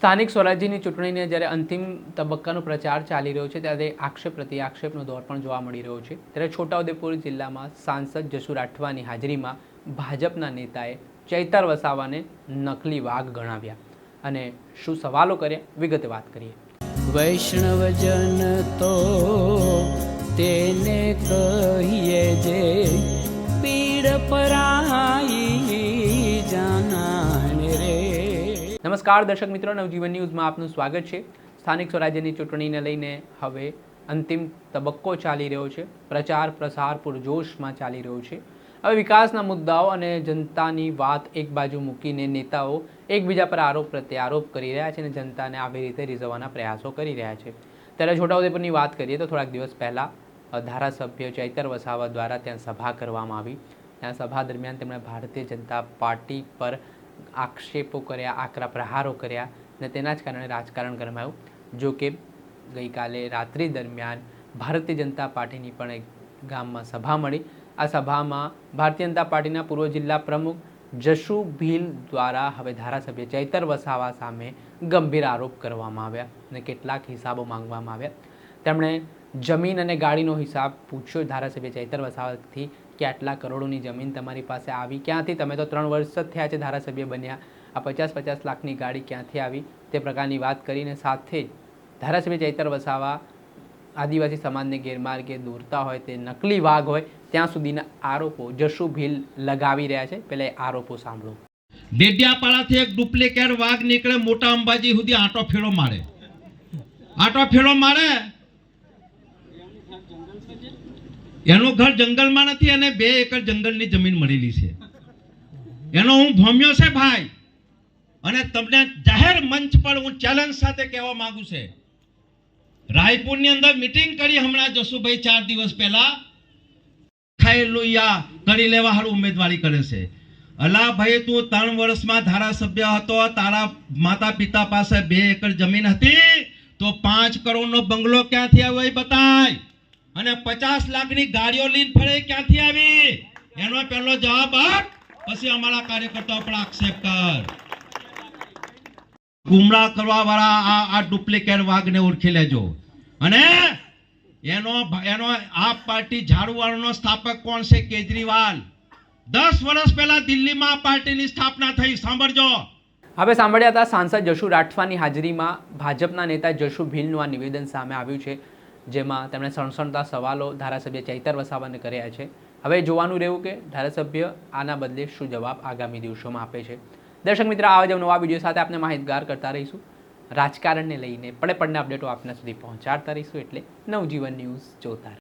સ્થાનિક સ્વરાજ્યની ચૂંટણીને જ્યારે અંતિમ તબક્કાનો પ્રચાર ચાલી રહ્યો છે ત્યારે આક્ષેપ પ્રતિ આક્ષેપનો દોર પણ જોવા મળી રહ્યો છે ત્યારે છોટાઉદેપુર જિલ્લામાં સાંસદ જસુ રાઠવાની હાજરીમાં ભાજપના નેતાએ ચૈતર વસાવાને નકલી વાઘ ગણાવ્યા અને શું સવાલો કર્યા વિગતે વાત કરીએ. વૈષ્ણવજન તો તેને કહીએ જે પીડ પરાઈ જાનાને રે. નમસ્કાર દર્શક મિત્રો, નવજીવન ન્યૂઝમાં આપનું સ્વાગત છે. સ્થાનિક સ્વરાજ્યની ચૂંટણીને લઈને હવે અંતિમ તબક્કો ચાલી રહ્યો છે. પ્રચાર પ્રસાર પૂરજોશમાં ચાલી રહ્યો છે. હવે વિકાસના મુદ્દાઓ અને જનતાની વાત એક બાજુ મૂકીને નેતાઓ એકબીજા પર આરોપ પ્રત્યારોપ કરી રહ્યા છે અને જનતાને આવી રીતે રીઝવવાના પ્રયાસો કરી રહ્યા છે. ત્યારે છોટાઉદેપુરની વાત કરીએ તો થોડાક દિવસ પહેલાં ધારાસભ્ય ચૈતર વસાવા દ્વારા ત્યાં સભા કરવામાં આવી. ત્યાં સભા દરમિયાન તેમણે ભારતીય જનતા પાર્ટી પર આક્ષેપો કર્યા, આકરા પ્રહારો કર્યા અને તેના જ કારણે રાજકારણ ગરમાયું. જો કે ગઈકાલે રાત્રિ દરમિયાન ભારતીય જનતા પાર્ટીની પણ એક ગામમાં સભા મળી. આ સભામાં ભારતીય જનતા પાર્ટીના પૂર્વ જિલ્લા પ્રમુખ જશુ ભીલ દ્વારા હવે ધારાસભ્ય ચૈતર વસાવા સામે ગંભીર આરોપ કરવામાં આવ્યા અને કેટલાક હિસાબો માંગવામાં આવ્યા. તેમણે જમીન અને ગાડીનો હિસાબ પૂછ્યો ધારાસભ્ય ચૈતર વસાવાથી કે આટલા કરોડોની જમીન તમારી પાસે આવી ક્યાંથી? તમે તો 3 વર્ષ જ થયા છે ધારાસભ્ય બન્યા, આ 50-50 લાખની ગાડી ક્યાંથી આવી? તે પ્રકારની વાત કરીને સાથે જ ધારાસભ્ય ચૈતર વસાવા આદિવાસી સમાજને ગેરમાર્ગે દોરતા હોય, તે નકલી વાઘ હોય ત્યાં સુધીના આરોપો જશુ ભીલ લગાવી રહ્યા છે. પહેલા આરોપો સાંભળો. ડેડિયાપાડાથી એક ડુપ્લિકેટ વાઘ નીકળે, મોટા અંબાજી સુધી આટો ફેરો મારે. એનું ઘર જંગલમાં નથી અને 2 એકર જંગલની જમીન મળેલી છે. એનો હું ભમ્યો છે ભાઈ, અને તમને જાહેર મંચ પર હું ચેલેન્જ સાથે કહેવા માંગુ છે. રાયપુરની અંદર મીટિંગ કરી હમણાં જશુભાઈ 4 દિવસ પહેલા ખાયેલું કરી લેવા હારું ઉમેદવારી કરે છે. અલા ભાઈ, તું 3 વર્ષમાં ધારાસભ્ય હતો, તારા માતા પિતા પાસે 2 એકર જમીન હતી તો 5 કરોડનો બંગલો ક્યાંથી આવ્યો એ બતાય, અને 50 લાખની ગાડીઓ લઈને ફરે ક્યાંથી આવી? એનો પહેલો જવાબ આપ, પછી અમારા કાર્યકર્તાઓ પર આક્ષેપ કર. ગુમરાહ કરવા વાળા આ ડુપ્લિકેટ વાઘને ઓળખી લેજો. અને એનો આપ પાર્ટી ઝાડુવાળાનો સ્થાપક કોણ છે? કેજરીવાલ. 10 વર્ષ પહેલા દિલ્હીમાં આ પાર્ટીની સ્થાપના થઈ. સાંભળજો. હવે સાંભળ્યા હતા સાંસદ જશુ રાઠવાની હાજરીમાં ભાજપના નેતા જશુ ભીલનું આ નિવેદન સામે આવ્યું છે, જેમાં તેમણે સણસણતા સવાલો ધારાસભ્ય ચૈતર વસાવાને કર્યા છે. હવે જોવાનું રહ્યું કે ધારાસભ્ય આના બદલે શું જવાબ આગામી દિવસોમાં આપે છે. દર્શક મિત્ર, આવા જ નવા વિડીયો સાથે આપણે માહિતગાર કરતા રહીશું. રાજકારણને લઈને પડે અપડેટો આપના સુધી પહોંચાડતા રહીશું. એટલે નવજીવન ન્યૂઝ જોતા રહો.